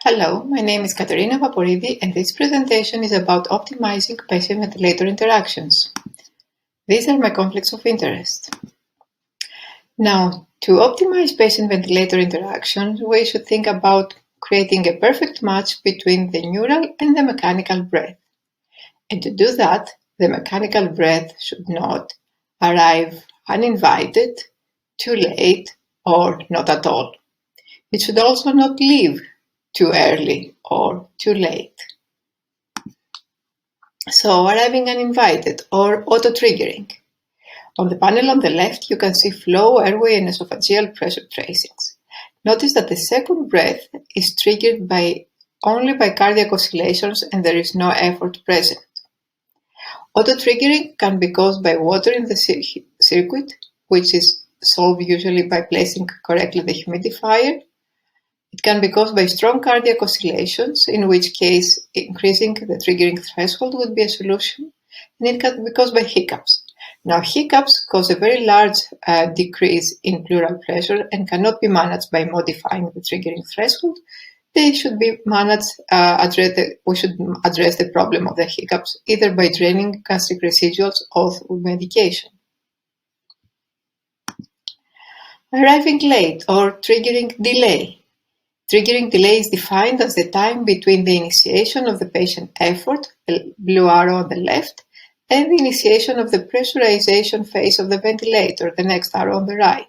Hello, my name is Katerina Vaporidi and this presentation is about optimizing patient-ventilator interactions. These are my conflicts of interest. Now, to optimize patient-ventilator interactions, we should think about creating a perfect match between the neural and the mechanical breath. And to do that, the mechanical breath should not arrive uninvited, too late, or not at all. It should also not leave too early or too late. So arriving uninvited or auto-triggering. On the panel on the left, you can see flow, airway, and esophageal pressure tracings. Notice that the second breath is triggered only by cardiac oscillations and there is no effort present. Auto-triggering can be caused by water in the circuit, which is solved usually by placing correctly the humidifier. It can be caused by strong cardiac oscillations, in which case increasing the triggering threshold would be a solution, and it can be caused by hiccups. Now, hiccups cause a very large decrease in pleural pressure and cannot be managed by modifying the triggering threshold. They should be managed, we should address the problem of the hiccups either by draining gastric residuals or through medication. Arriving late or triggering delay. Triggering delay is defined as the time between the initiation of the patient effort, the blue arrow on the left, and the initiation of the pressurization phase of the ventilator, the next arrow on the right.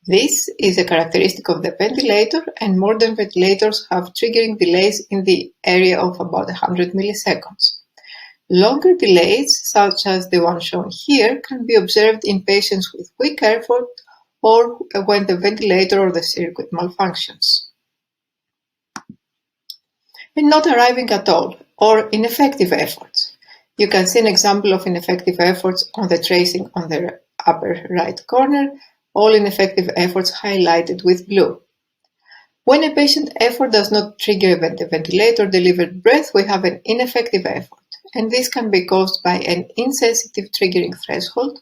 This is a characteristic of the ventilator, and modern ventilators have triggering delays in the area of about 100 milliseconds. Longer delays, such as the one shown here, can be observed in patients with weak effort or when the ventilator or the circuit malfunctions. And not arriving at all, or ineffective efforts. You can see an example of ineffective efforts on the tracing on the upper right corner, all ineffective efforts highlighted with blue. When a patient effort does not trigger the ventilator-delivered breath, we have an ineffective effort, and this can be caused by an insensitive triggering threshold.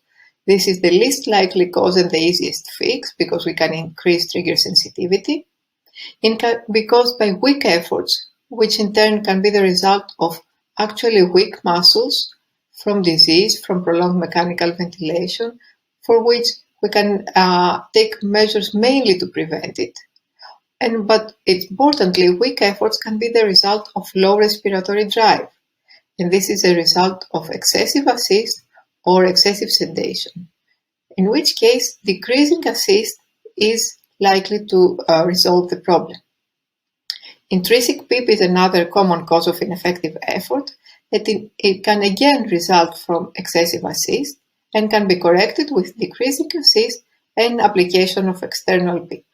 This is the least likely cause and the easiest fix because we can increase trigger sensitivity. It can be caused by weak efforts, which in turn can be the result of actually weak muscles from disease, from prolonged mechanical ventilation, for which we can take measures mainly to prevent it. But importantly, weak efforts can be the result of low respiratory drive, and this is a result of excessive assist or excessive sedation, in which case decreasing assist is likely to resolve the problem. Intrinsic PEEP is another common cause of ineffective effort, and it can again result from excessive assist and can be corrected with decreasing assist and application of external PEEP.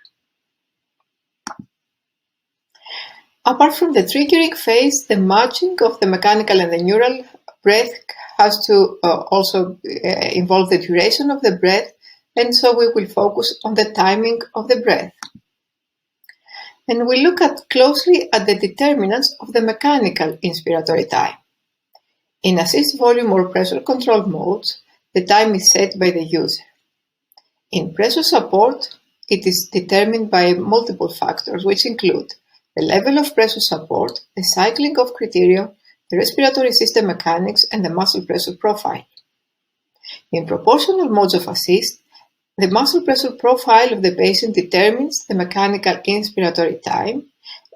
Apart from the triggering phase, the matching of the mechanical and the neural breath has to also involve the duration of the breath, and so we will focus on the timing of the breath. And we look closely at the determinants of the mechanical inspiratory time. In assist volume or pressure control modes, the time is set by the user. In pressure support, it is determined by multiple factors, which include the level of pressure support, the cycling of criteria, the respiratory system mechanics, and the muscle pressure profile. In proportional modes of assist, the muscle pressure profile of the patient determines the mechanical inspiratory time,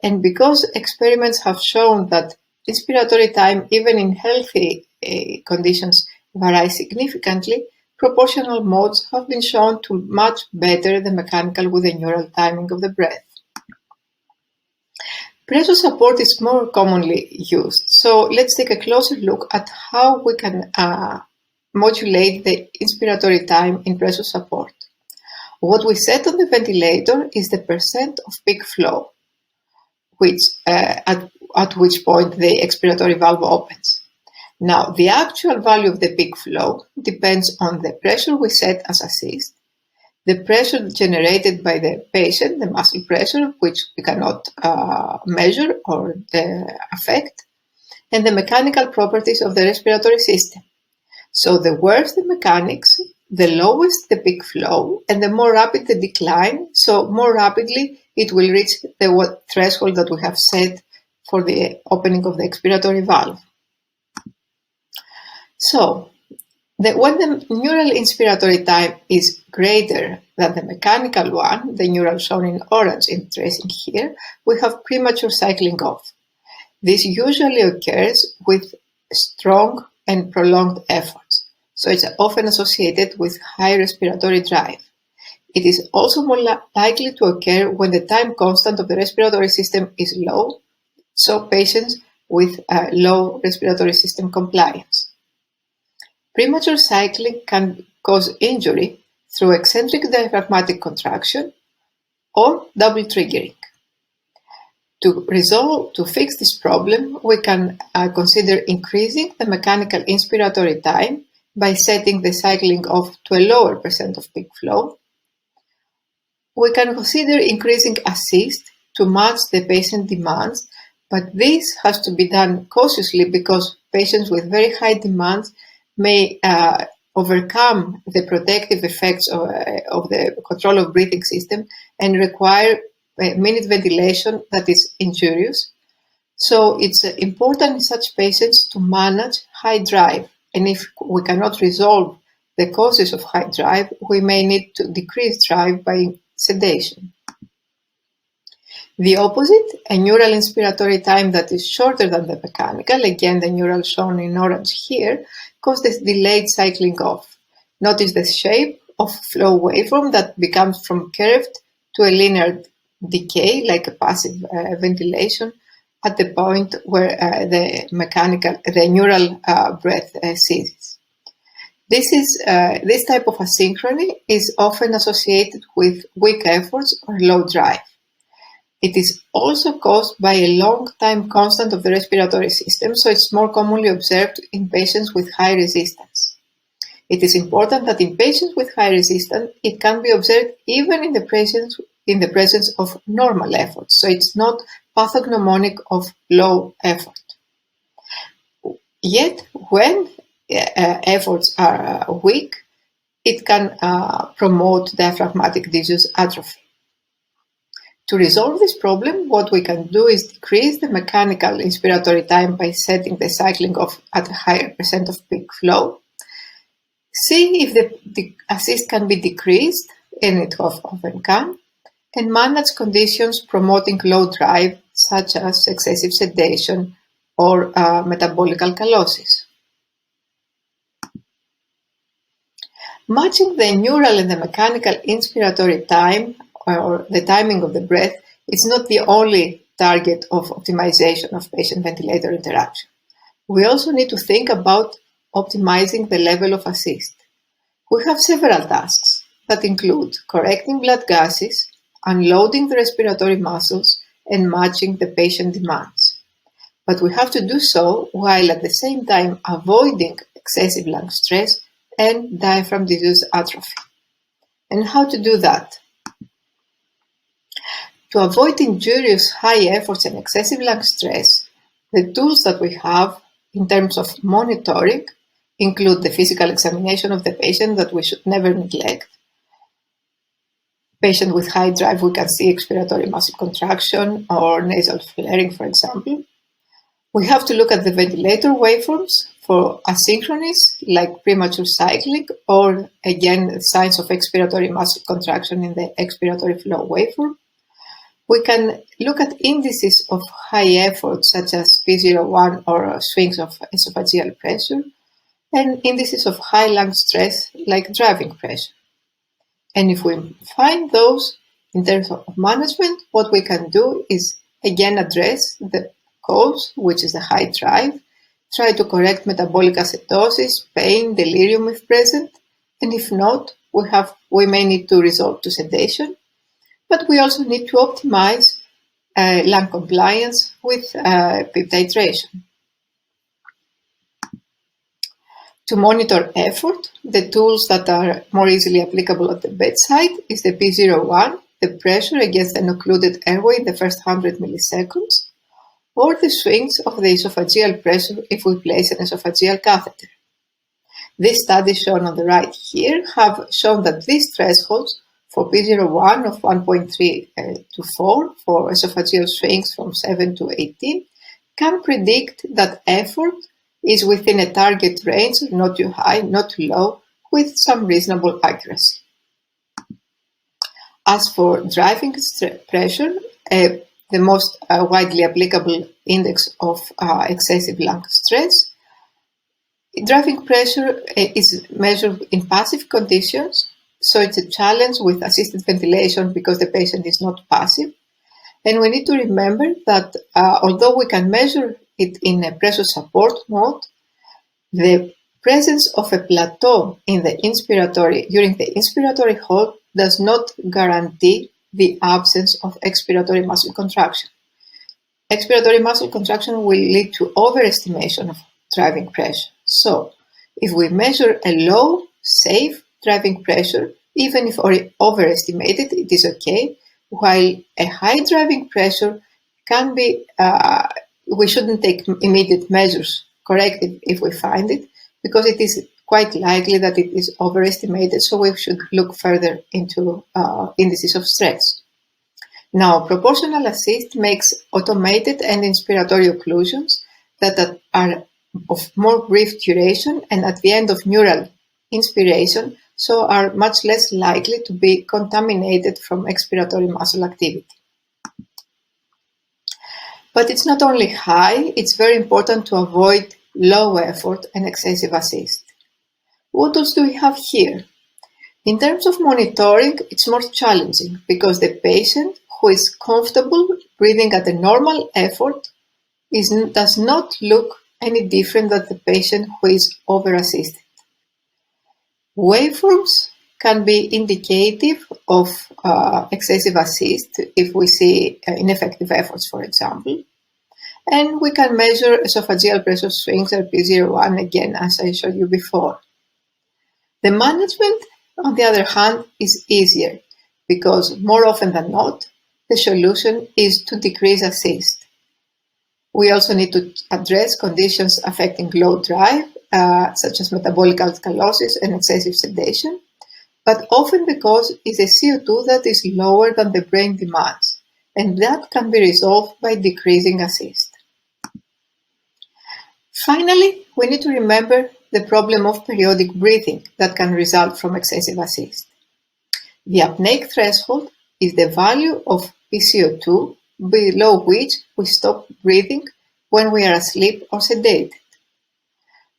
and because experiments have shown that inspiratory time, even in healthy conditions, varies significantly, proportional modes have been shown to match better the mechanical with the neural timing of the breath. Pressure support is more commonly used, so let's take a closer look at how we can modulate the inspiratory time in pressure support. What we set on the ventilator is the percent of peak flow, at which point the expiratory valve opens. Now, the actual value of the peak flow depends on the pressure we set as assist, the pressure generated by the patient, the muscle pressure, which we cannot measure or affect, and the mechanical properties of the respiratory system. So the worse the mechanics, the lowest the peak flow, and the more rapid the decline, so more rapidly it will reach the threshold that we have set for the opening of the expiratory valve. So, when the neural inspiratory time is greater than the mechanical one, the neural shown in orange in tracing here, we have premature cycling off. This usually occurs with strong and prolonged efforts, so it's often associated with high respiratory drive. It is also more likely to occur when the time constant of the respiratory system is low, so patients with low respiratory system compliance. Premature cycling can cause injury through eccentric diaphragmatic contraction or double triggering. To fix this problem, we can consider increasing the mechanical inspiratory time by setting the cycling off to a lower percent of peak flow. We can consider increasing assist to match the patient demands, but this has to be done cautiously because patients with very high demands may overcome the protective effects of the control of breathing system and require minute ventilation that is injurious. So it's important in such patients to manage high drive, and if we cannot resolve the causes of high drive, we may need to decrease drive by sedation. The opposite, a neural inspiratory time that is shorter than the mechanical, again the neural shown in orange here, causes delayed cycling off. Notice the shape of flow waveform that becomes from curved to a linear decay, like a passive ventilation, at the point where the neural breath ceases. This type of asynchrony is often associated with weak efforts or low drive. It is also caused by a long time constant of the respiratory system, so it's more commonly observed in patients with high resistance. It is important that in patients with high resistance, it can be observed even in the presence of normal effort, so it's not pathognomonic of low effort. Yet, when efforts are weak, it can promote diaphragmatic disuse atrophy. To resolve this problem, what we can do is decrease the mechanical inspiratory time by setting the cycling off at a higher percent of peak flow. See if the assist can be decreased, and it often can, and manage conditions promoting low drive, such as excessive sedation or metabolic alkalosis. Matching the neural and the mechanical inspiratory time, or the timing of the breath, is not the only target of optimization of patient-ventilator interaction. We also need to think about optimizing the level of assist. We have several tasks that include correcting blood gases, unloading the respiratory muscles, and matching the patient demands. But we have to do so while at the same time avoiding excessive lung stress and diaphragm disuse atrophy. And how to do that? To avoid injurious high efforts and excessive lung stress, the tools that we have in terms of monitoring include the physical examination of the patient that we should never neglect. Patient with high drive, we can see expiratory muscle contraction or nasal flaring, for example. We have to look at the ventilator waveforms for asynchronies, like premature cycling, or again, signs of expiratory muscle contraction in the expiratory flow waveform. We can look at indices of high effort, such as P01 or swings of esophageal pressure, and indices of high lung stress, like driving pressure. And if we find those in terms of management, what we can do is again address the cause, which is the high drive, try to correct metabolic acidosis, pain, delirium if present, and if not, we may need to resort to sedation. But we also need to optimize lung compliance with PIP titration. To monitor effort, the tools that are more easily applicable at the bedside is the P01, the pressure against an occluded airway in the first 100 milliseconds, or the swings of the esophageal pressure if we place an esophageal catheter. These studies shown on the right here have shown that these thresholds for P01 of 1.3 to 4 for esophageal swings from 7 to 18 can predict that effort is within a target range, not too high, not too low, with some reasonable accuracy. As for driving pressure, the most widely applicable index of excessive lung stress, driving pressure is measured in passive conditions, so it's a challenge with assisted ventilation because the patient is not passive. And we need to remember that although we can measure it in a pressure support mode, the presence of a plateau in the during the inspiratory hold does not guarantee the absence of expiratory muscle contraction. Expiratory muscle contraction will lead to overestimation of driving pressure. So, if we measure a low, safe driving pressure, even if overestimated, it is okay, while a high driving pressure can be, we shouldn't take immediate measures, corrective if we find it, because it is quite likely that it is overestimated, so we should look further into indices of stress. Now, proportional assist makes automated and inspiratory occlusions that are of more brief duration and at the end of neural inspiration, so are much less likely to be contaminated from expiratory muscle activity. But it's not only high, it's very important to avoid low effort and excessive assist. What else do we have here? In terms of monitoring, it's more challenging because the patient who is comfortable breathing at a normal effort does not look any different than the patient who is over-assisted. Waveforms can be indicative of excessive assist if we see ineffective efforts, for example. And we can measure esophageal pressure swings at P01 again, as I showed you before. The management, on the other hand, is easier because more often than not, the solution is to decrease assist. We also need to address conditions affecting low drive, such as metabolic alkalosis and excessive sedation, but often the cause is a CO2 that is lower than the brain demands, and that can be resolved by decreasing assist. Finally, we need to remember the problem of periodic breathing that can result from excessive assist. The apneic threshold is the value of PCO2 below which we stop breathing when we are asleep or sedated.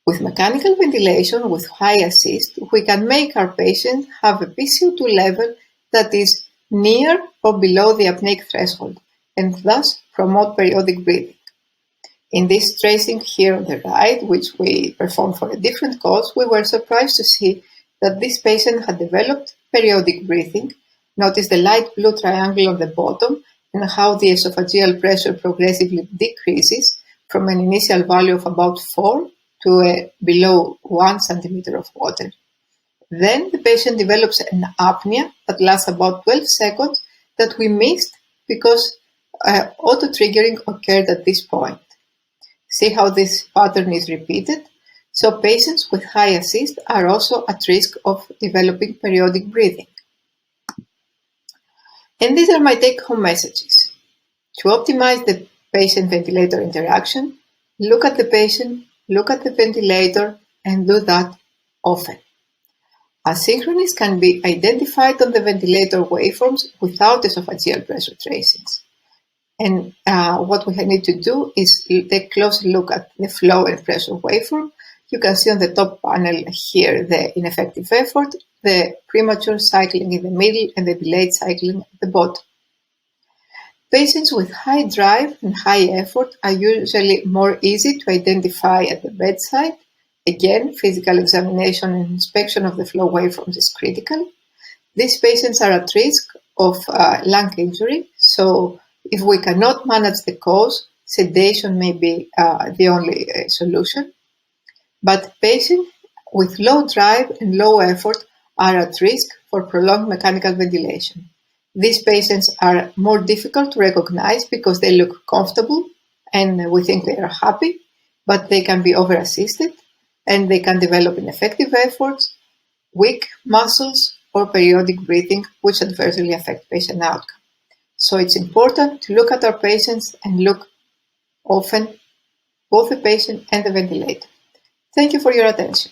With mechanical ventilation with high assist, we can make our patient have a PCO2 level that is near or below the apneic threshold and thus promote periodic breathing. In this tracing here on the right, which we performed for a different cause, we were surprised to see that this patient had developed periodic breathing. Notice the light blue triangle on the bottom and how the esophageal pressure progressively decreases from an initial value of about 4 to below 1 centimeter of water. Then the patient develops an apnea that lasts about 12 seconds that we missed because auto-triggering occurred at this point. See how this pattern is repeated? So patients with high assist are also at risk of developing periodic breathing. And these are my take-home messages. To optimize the patient-ventilator interaction, look at the patient, look at the ventilator, and do that often. Asynchronous can be identified on the ventilator waveforms without esophageal pressure tracings. And what we need to do is take a close look at the flow and pressure waveform. You can see on the top panel here the ineffective effort, the premature cycling in the middle, and the delayed cycling at the bottom. Patients with high drive and high effort are usually more easy to identify at the bedside. Again, physical examination and inspection of the flow waveforms is critical. These patients are at risk of lung injury, so if we cannot manage the cause, sedation may be the only solution. But patients with low drive and low effort are at risk for prolonged mechanical ventilation. These patients are more difficult to recognize because they look comfortable and we think they are happy, but they can be over-assisted and they can develop ineffective efforts, weak muscles, or periodic breathing, which adversely affect patient outcome. So it's important to look at our patients and look often both the patient and the ventilator. Thank you for your attention.